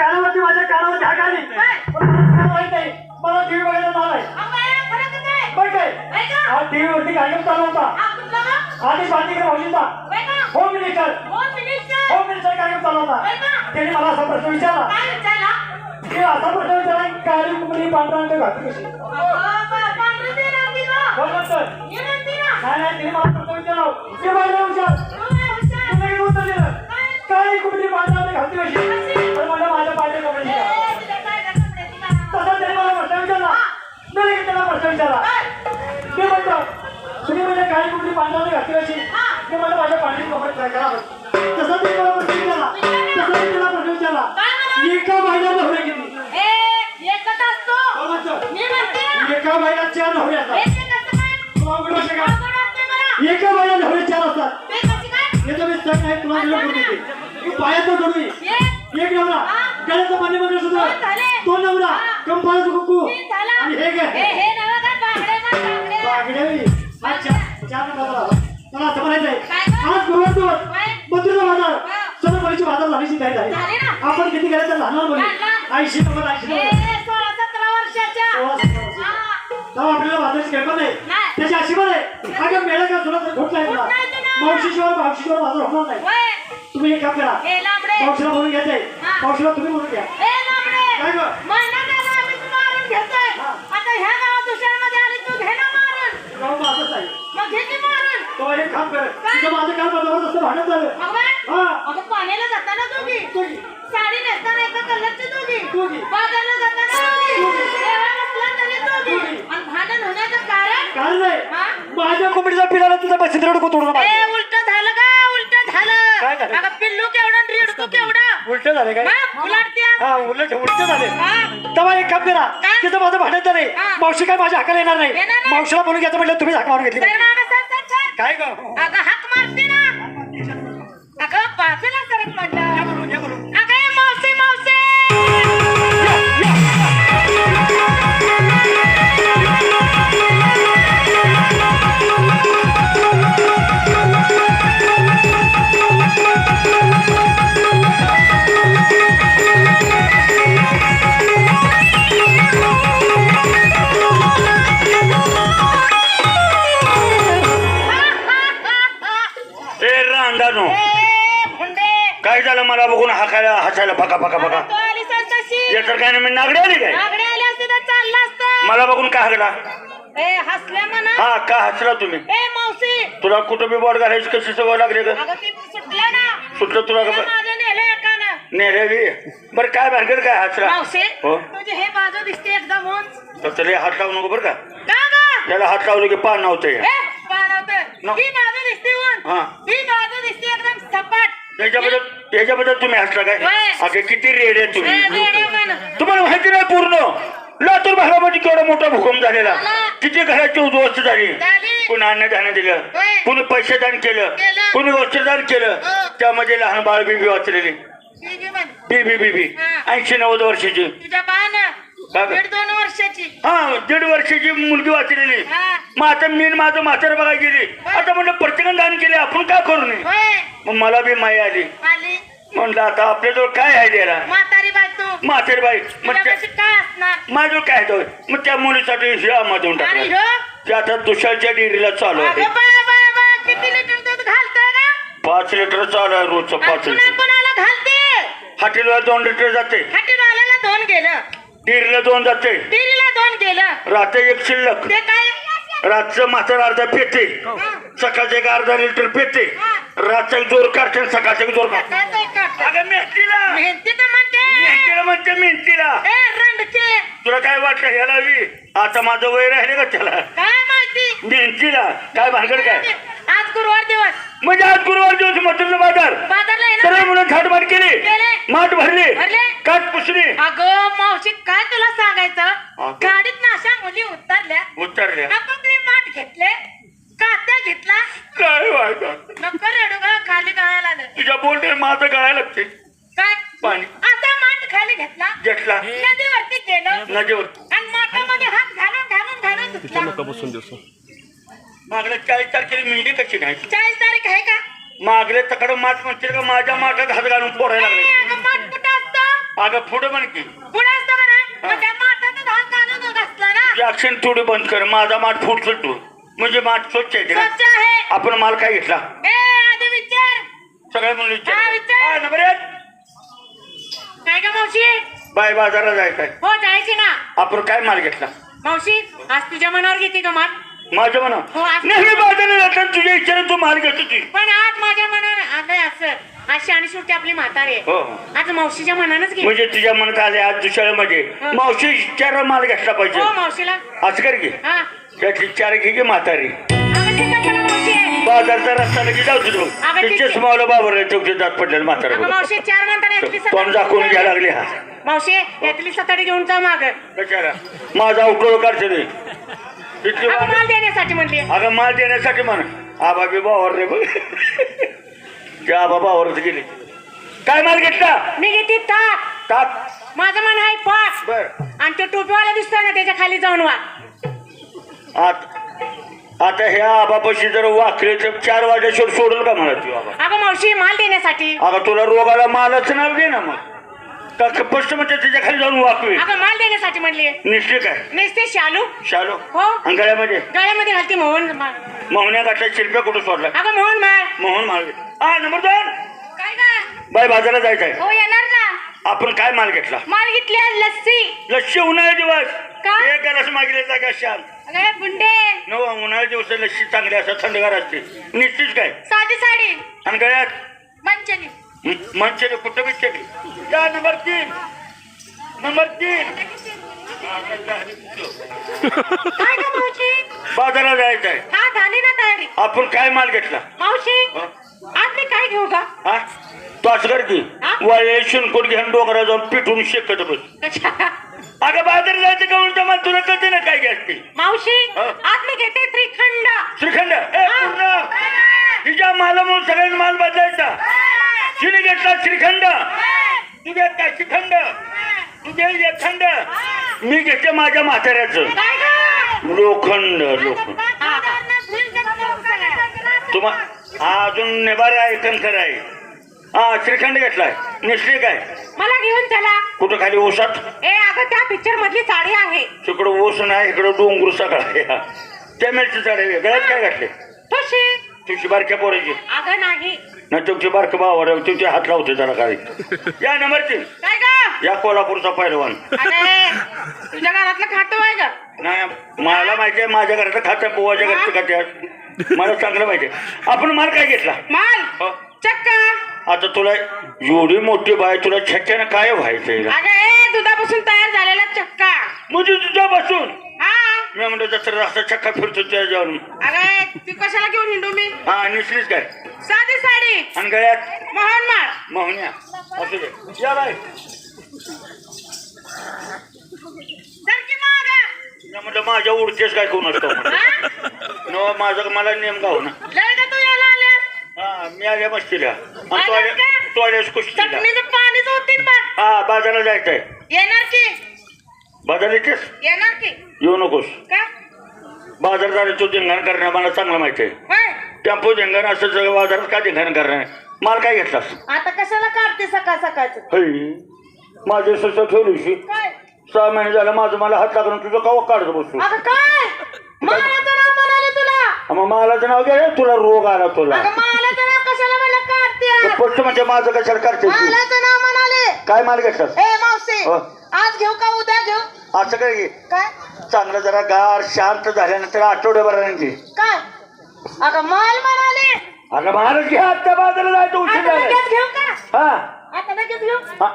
कानावरती माझ्या कानावरती हाक आली माहित नाही मला टीव्ही बघायला नाव आहे बघ काय हा टीव्ही वरती कार्यक्रम चालू होता आधी बांधीकर भाऊजींचा होम मिनिस्टर कार्यक्रम चालू होता त्यांनी मला असा प्रश्न विचारला की असा प्रश्न विचारला काळी कुंबडी पांढरा अंड घातली कशी नाही तिने मला प्रश्न विचारला ते माझ्या विचार उत्तर दिलं काळी कुंबडी पांढरा अंड घातली कशी तर म्हणलं माझ्या पांढऱ्या कपड्याची तसा त्याने मला प्रश्न विचारला मी त्याला प्रश्न विचारला ते म्हणतो तुम्ही म्हणजे काळी कुंबडी पांढरा अंड घातली कशी ते म्हणलं माझ्या पांढरी कपडे ट्राय करा तसा ते मला प्रश्न विचारला तसा मी त्याला प्रश्न विचारला एका महिन्यात नवरे किती एका महिन्यात 4 नवरे असतात एका महिन्यात नवरे 4 असतात याचा मी सण आहे तुला दिलं करून पायाचं जोडवी एक नवरा गळ्याचं पाणी वगैरे सुद्धा 2 नवरा कंपाळाचं कुकू आणि हे काय बागडे अच्छा 4 नवरा मला असं म्हणायचंय आज गुरुवार दिवस मथुरेचा बाजार सोनपरीची बाजार झालीची तयारी झाली आपण किती गेले तर लहान बोलू 80 आपल्याला बाजाराची कल्पना नाही त्याची अशी पण आहे अगं मेळा का तुला घोट नाही तुला मावशीशिवाय बाजार होणार नाही तुम्ही एक काम करा मावशीला बोलून घ्यायचंय मावशीला तुम्ही बोलून घ्या काय गं असंच आहे तो एक काम कर तुझं माझं काल बाजारात असं भांडण झालं पाण्याला जाताना तुम्ही साडी नेसताना एका कलरची दोघी बाजारला जाताना आणि भांडण होण्याचं कारण नाही माझ्या कोंबडीचा पिलाला तुझा बसीत रडको तोडून उलट झालं का उलट झालं अगं पिल्लू केवढा रेडको केवढा उलट झाले काय उलट झाले तेव्हा एक काम करा तिथं माझं भांडण झालंय मावशी काय माझ्या हाकाला येणार नाही मावशीला बोलून घ्यायचं म्हटलं तुम्ही हाक मारून घेतली काय ग अगं हाक मारते ना अगं बाजूला सरक म्हटलं अगं मावशी मावशी काय झालं मला बघून हाकायला हसायला फका फका फका तर काय मी नागडे आली काय मला बघून काय हगला हसल्या म्हणा हा का हसला तुम्ही मावशी तुला कुठं बी बोट घालायची कशी सवय लागली का सुटलं तुला नेरे बरं काय भानगड काय हसला हो हे बाजू दिसते एकदम तसं हात लावू नको बरं का त्याला हात लावलं की पान नव्हतं याच्याबद्दल तुम्ही हसला काय अगे किती रेड आहे तुम्ही तुम्हाला माहिती नाही पूर्ण लातूर भागामध्ये केवढा मोठा भूकंप झालेला किती घराची उद्ध्वस्त झाली कोणी अन्नदान दिलं कोणी पैसे दान केलं कोणी वस्त्रदान केलं त्यामध्ये लहान बाळ बीबी वाचलेली बीबी 80-90 वर्षाची 1.5 वर्षाची हा 1.5 वर्षाची मुलगी वाचलेली मग आता मी माझं म्हातारं बघायला गेली आता म्हणलं प्रत्येकानं दान केले आपण काय करू नये मग मला बी माई आली म्हणलं आता आपल्याजवळ काय आहे द्यायला म्हातारी बाई मग माझ्याजवळ काय आहे मग त्या मुलीसाठी हे आम्हाला टाकला ते आता तुषारच्या डेअरीला चालू आहे 5 लिटर चालू आहे रोजचं 5 लिटर हॉटेलला 2 लिटर जाते डेअरीला 2 जाते रात्री 1 शिल्लक रातचं म्हातार अर्धा पेते सकाळचं 1 अर्धा लिटर पेते रातचा 1 जोर काढते सकाळचा 1 जोर काढते अगं मेहनतीला तुला काय वाटलं ह्याला आता माझं वय राहिले का त्याला मेहनतीला काय भानगड काय आज गुरुवार दिवस म्हणजे आज गुरुवार दिवस मथुरेचा बाजार सर्व मुलं थाटमाट केली माठ भरली काट पुसली अगं मावशी काय तुला सांगायचं गाडीत अशा मुली उतरल्या आपण माठ घेतले कात्या घेतला काय वाटत नको रडू ग खाली गळायला आलं तुझ्या बोलते माझं गळायला लागते काय पाणी आता माठ खाली घेतला नदीवरती गेलो आणि माठामध्ये हात घालून धुतला मागल्या 40 तारखेला मेहंदी कशी नाही 40 तारीख आहे का मागले तकड माठ म्हणतील का माझ्या माठात हात घालून पोरायला लागले माठ कुठं असतं अगं पुढं म्हण की पुढे असतं का नाही मग त्या माठाचं धान काढून घातलं ना तुझी अक्षर थोडी बंद कर माझा माठ फुटतो तू म्हणजे माठ स्वच्छ आहे ना स्वच्छ आहे आपण माल काय घेतला ए आधी विचार सगळ्या म्हणून हा, विचार. नंबर एक काय का मावशी बाय बाजारात जायचंय हो जायची ना आपण काय माल घेतला मावशी आज तुझ्या मनावर घेते का माल माझ्या म्हणा हो, आज- नेहमी बाजारात जाताना तुझ्या इच्छेने तू माल घेतो ती पण आज माझ्या मनानं आता असं आज शाणी सुट्टी आपली म्हातारी आहे हो आज मावशीच्या मनानच घे म्हणजे तुझ्या मनात आले आज दुसऱ्यामध्ये हा. मावशी इच्छाला माल घेतला पाहिजे हो मावशीला असं कर घे हा त्याची चार घे की म्हातारी अगं ठीक आहे चला मावशी बाजारचा रस्ता लगे जाऊ तुझं अगं, ठीक आहे. चष्मावला बाबर चौकी जात पडलेलं म्हातारा अगं मावशी चार म्हणताना यातली तोंड दाखवून घ्यायला लागली हा मावशी यातली सताडी घेऊन जा माग कशाला माझा उठलो काढते ते इतकी अगं वाट- माल देण्यासाठी म्हणली अगं माल देण्यासाठी म्हण आबा बी बावर रे बघ ते आबा बावरच गेले काय माल घेतला मी घेते ताक टाक माझं मन आहे पाच बर आणि तो टोपीवाला दिसतोय ना त्याच्या खाली जाऊन वा आता ह्या आबापाशी जर वाकले तर 4 वाजेश्वर सोडल का मला ती बाबा अगं मावशी माल देण्यासाठी अगं तुला रोगाला मालाचं नाव घे ना मग का स्पष्ट म्हणजे त्याच्या खाली जाऊन वाकवे अगं माल देण्यासाठी म्हणली निश्चित काय नेसते शालू शालो हो अंगळ्यामध्ये गळ्यामध्ये घालते मोहन माळ मोहन्या गाठला शिल्प्या कुठं सोडला अगं मोहन माळ मोहन माळवे हा नंबर 2 काय का बाय बाजाराला जायचंय हो येणार का आपण काय माल घेतला माल घेतली आज लस्सी लस्सी उन्हाळ्या दिवस का? एक गलास मागले जागा शांत अगं बुंडे नव उन्हाळ्या दिवस लस्सी चांगली असं थंडगार असते निश्चित काय साधी साडी आणि गळ्यात मंचनी मनचे कुठं बिचकली या नंबर 3 नंबर 3 काय का मावशी बाजाराला जायचंय हा झाली ना तयारी आपण काय माल घेतला मावशी हा? आज मी काय घेऊ का हा तो असं कर की हा? वाळे शिनकोट घेऊन डोंगरा जाऊन पिटून शेकत बस कशा? अगं बाजार जायचं का उलट मला तुला कळते ना काय घ्यायची मावशी हा? आज मी घेते श्रीखंड श्रीखंड ए पूर्ण तिच्या मालामुळे सगळ्यांनी माल बदलायचा तिने घेतला श्रीखंड तू घेतला श्रीखंड तू घे खंड मी घेते माझ्या म्हाताऱ्याचं काय गं? लोखंड लोखंड तुम्हा हा अजून नेबार आहे कणखर आहे हा श्रीखंड घेतलाय निश्चित काय मला घेऊन चला कुठं खाली ओसात ए अगं त्या पिक्चर मधली साडी आहे तिकडं ओस नाही इकडं डोंगर सगळा आहे हा. त्या मेलची साडे गळ्यात काय घातले तुशी तुझी बारक्या पोराची अगं नाही ना तुमची बारक बावर तुमचे हात लावते जरा काय या नंबर 3 काय ग या कोल्हापूरचा पहिलवान अरे तुझ्या घरातलं खातं आहे का नाही मला माहिती आहे माझ्या घराचं खातं पोवाच्या घरचं खात्यात मला चांगलं माहिती आहे आपण माल काय घेतला माल हो. चक्का आता तुला एवढी मोठी बाय तुला छक्क्यानं काय व्हायचंय अगं ए दुधापासून तयार झालेला चक्का म्हणजे तुझ्या बसून हा मी म्हणतो जसं रस्ता चक्का फिरतो त्या जाऊन अगं ती कशाला घेऊन हिंडू मी हा निसलीच काय साधी साडी आणि गळ्यात मोहन माळ मोहन्या असू दे या बाय सरकी मागं. मी म्हणलं माझ्या उडतेच काय कोण असतो हा? न माझं मला नेम गाव ना लय का तू याला आल्यास हा मी आल्या मस्तीला आल्यास का? टॉयलेट कुस्तीला चटणीचं पाणीच होतील बघ हा बाजाराला जायचंय येणार की बाजार येतेस येणार की येऊ नकोस का बाजार झाले तू धिंगाण करणं मला चांगलं माहिती आहे होय टेम्पो धिंगाण असं सगळं बाजारात का धिंगाण करणं माल काय घेतलास आता कशाला काढते सकाळ सकाळचं हई माझे सस ठेवलीशी काय 6 महिने झालं माझं मला हात लागून तुझं कवा काढत बसू अगं काय मालाचं नाव म्हणाले तुला मग मालाचं नाव घे तुला रोग आला तुला अगं मालाचं नाव कशाला मला काढते स्पष्ट म्हणजे माझं कशाला करते मालाचं नाव म्हणाले काय माल घेतलास ए मावशी हो. आज घेऊ का उद्या घेऊ असं काय घे काय चांगलं जरा गार शांत झाल्यानंतर आठवड्याभराने घे काय अगं माल म्हणाले अगं महाराज घ्या आत्ता बाजाराला जायचं उशीर आता झालाय लगेच घेऊ का हा आता लगेच घेऊ हा.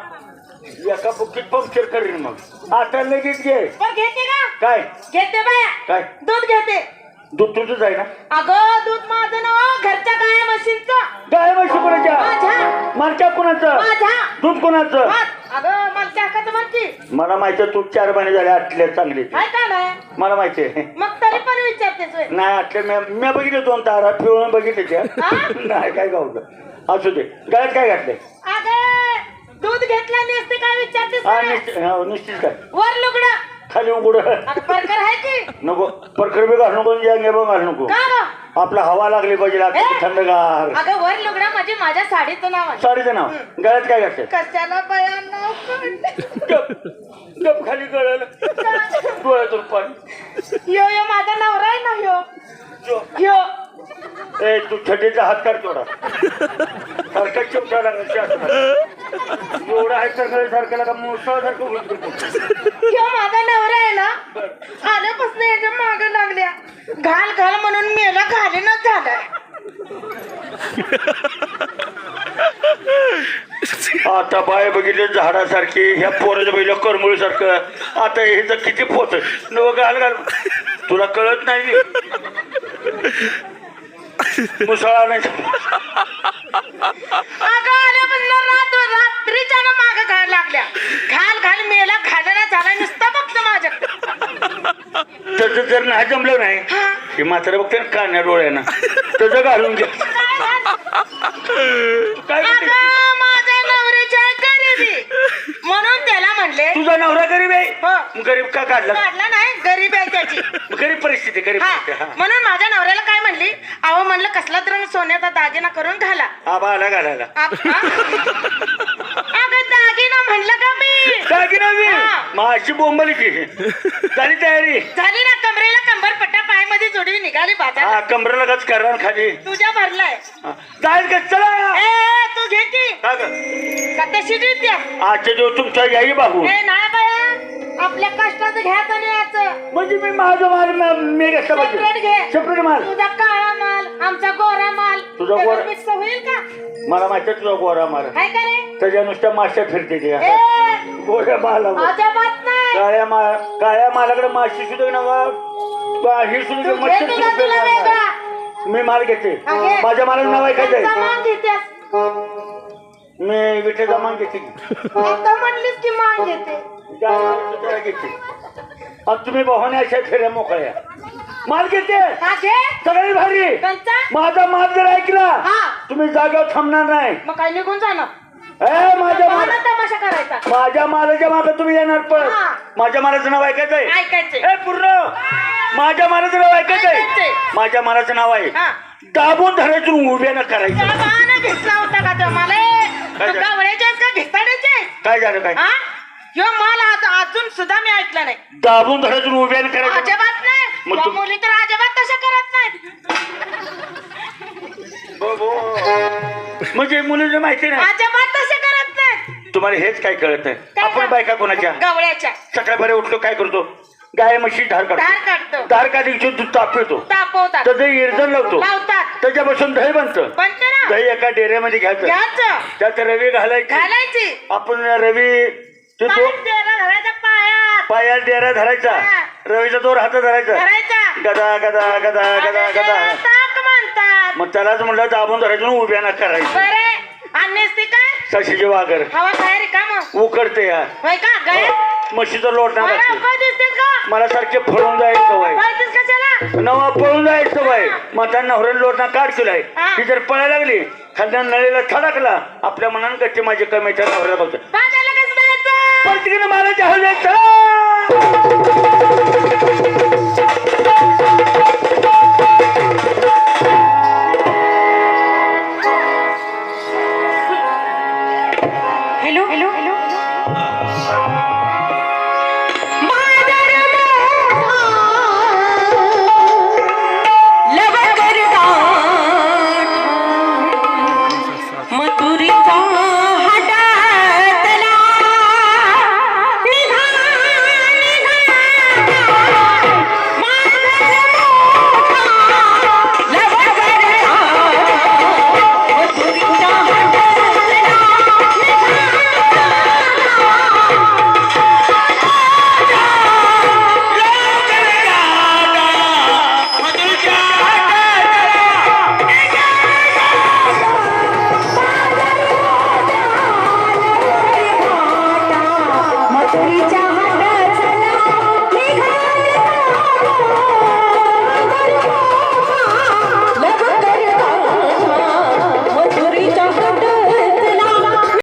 एका बुक्कीत पंक्चर करीन मग आता लगेच घे पण घेते का काय घेते बाया काय दूध घेते दूध तुझंच आहे ना अगं दूध माझं नाव घरच्या गाय म्हशींचं गाय म्हशी कोणाच्या माझ्या मालच्या कोणाचं माझ्या दूध कोणाचं अगं मला हक्काचं म्हणती मला माहिती आहे तू 4 महिने झाले आटले चांगले काय का नाही मला माहिती आहे मग तरी पण विचारतेस होय. नाही आटले मी बघितले 2 तारा पिवळून बघितले त्या हा? नाही काय गावलं असू दे गळ्यात काय घातले अगं दूध घेतल्याने असते काय विचारतेस हा होय? निश्चित काय वर लुगडं खाली उघड अगं परकर आहे की नको परकर बी घालू नको जांगे बघ घालू नको का ग आपला हवा लागली पाहिजे थंडगार. अगं वर लुगडा म्हणजे माझ्या साडीचं नाव आहे. साडीचं नाव गळ्यात काय घालते? कशाला बया नाव गप खाली गळल डोळ्यातून पाणी. यो यो माझा नवरा आहे ना यो यो. ए तू छडीचा हात काढ थोडा सारखा चिमटा लागला एवढा आहे सारखा लागा मुसळासारखं होईल. यो माझा नवरा आहे ना आल्यापासून याच्या माग लागल्या घाल घाल म्हणून मेला घालीनच झालाय. आता बाय बघितले झाडासारखी ह्या पोराच्या पहिल्या करमुळी सारखं आता हे तर किती पोत न घाल घाल तुला कळत नाही मुसळा नाही. अगं आल्यापासून रात्रीच्या ना माग घाल लागल्या घाल घाल मेला घालना झालाय नुसता फक्त माझ्याकडे. त्याचं जर नाही जमलं नाही हे मात्र बघते ना कान्या डोळ्यानं त्याचं घालून घ्या. काय म्हणते? अगं माझ्या नवऱ्याची आहे गरिबी म्हणून त्याला म्हणले. तुझा नवरा गरीब आहे? हो. गरीब का काढला? काढला नाही गरीब आहे त्याची. गरीब परिस्थिती गरीब हा परिस्थिती. हा. म्हणून माझ्या नवऱ्याला काय म्हणली अहो म्हणलं कसला तर सोन्याचा दागिना करून घाला. आबा आला घालायला अगं दागिना म्हणलं का मी दागिना मी हा. माझी बोंबली की झाली तयारी झाली ना कमरेला कंबर पट्टा पायामध्ये जोडवी निघाली बाजार. हा कमरेला गच करा खाली तुझ्या भरलाय. जाईल का चला ए तू घे की का ग? का तशी देते. आजच्या दिवस तुमच्या याई बाबू ए नाही बाया आपल्या कष्टाचं घ्यायचं आणि याचं म्हणजे मी माझं माल मी घेतला सेपरेट पाहिजे घे. सेपरेट माल. तुझा काळा माल आमचा गोरा माल तुझा त्याच्यात गोरा- मिक्स होईल का मला माहिती आहे तुझा गोरा माल काय करे. त्याच्या नुसत्या माश्या फिरते ते ए गोऱ्या मालावर अजिबात नाही. काळ्या मालाकडे माशी सुद्धा नवा ही सुद्धा तू मच्छर घे सुद्धा तुला तुला फिरणार वेगळा. नाही. मी माल घेते हा, घे. माझ्या मालाला नाव ऐकायचंय त्यांचा मान घेतेस. मी विठ्याचा मान घेते आता म्हणलीस की मान घेते. घेते आणि तुम्ही बहाने अशा फेऱ्या मोकळ्या माल घेते हा घे. सगळी भारी. कंचा माझा माल जर ऐकला हा तुम्ही जागेवर थांबणार नाही. मग काय निघून जाणार. ए माझ्या माल बहाणा तमाशा करायचा. माझ्या मालाच्या मागे तुम्ही येणार पण हा. माझ्या मालाचं नाव ऐकायचंय ऐकायचंय. ए पूर्ण माझ्या मालाचं नाव ऐकायचंय ऐकायचंय. माझ्या मालाचं नाव आहे हा दाबून धरायचं उभ्या न करायचं. त्या बहाणा घेतला होता का तो मला. काय तू गावड्याचे आहेस का घिसाड्याचे आहेस? काय झालं काय हा ह्यो माल अजून सुद्धा मी ऐकला नाही. दाबून धरायचं उभ्या न करायचं अजिबात नाही. मग या तू- मुली तर अजिबात तशा करत नाहीत. म्हणजे मुलीला माहिती नाही अजिबात तशा करत नाहीत. तुम्हाला हेच काय कळत नाही काय आपण काय? बायका कोणाच्या गावड्याच्या सकाळी बरे उठलो काय करतो गाय म्हशी धार धार काढतो काढतो धार काढीची दूध तापवतो तापवतात त्याचं इरजण लावतो लावतात त्याच्यापासून दही बनतं बनते ना दही एका डेऱ्यामध्ये घ्यायचं घ्यायचं त्यात रवी घालायची घालायची आपण रवी ते पायात डेरा घालायचा पायात पायात डेरा धरायचा हा. रवीचा दोर हातात धरायचा धरायचा गदा गदा गदा गदा गदा त्याला ताक म्हणतात. मग त्यालाच म्हणलं दाबून धरायचं आणि उभ्या ना करायचं बरे आणि असते काय सशीचे वागर हवा बाहेर का मग उकडते या होय का गाय म्हशीचं लोटणार मला असते उभं दिसतेस का मला सारखे फळून जायचं वय पळतेस कशाला. नवा पळून जायचं वय मग त्या नवऱ्याला लोटणं काढ केलाय हा. ती जर पळायला लागली खालच्या नळीला थडकला आपल्या मनानं गच्ची माझी कमी त्या नवऱ्याला बघतो बाजारला कसं जायचं. पण तिकडे मला जाऊ द्यायचं हॅलो हॅलो हॅलो मथुरीच्या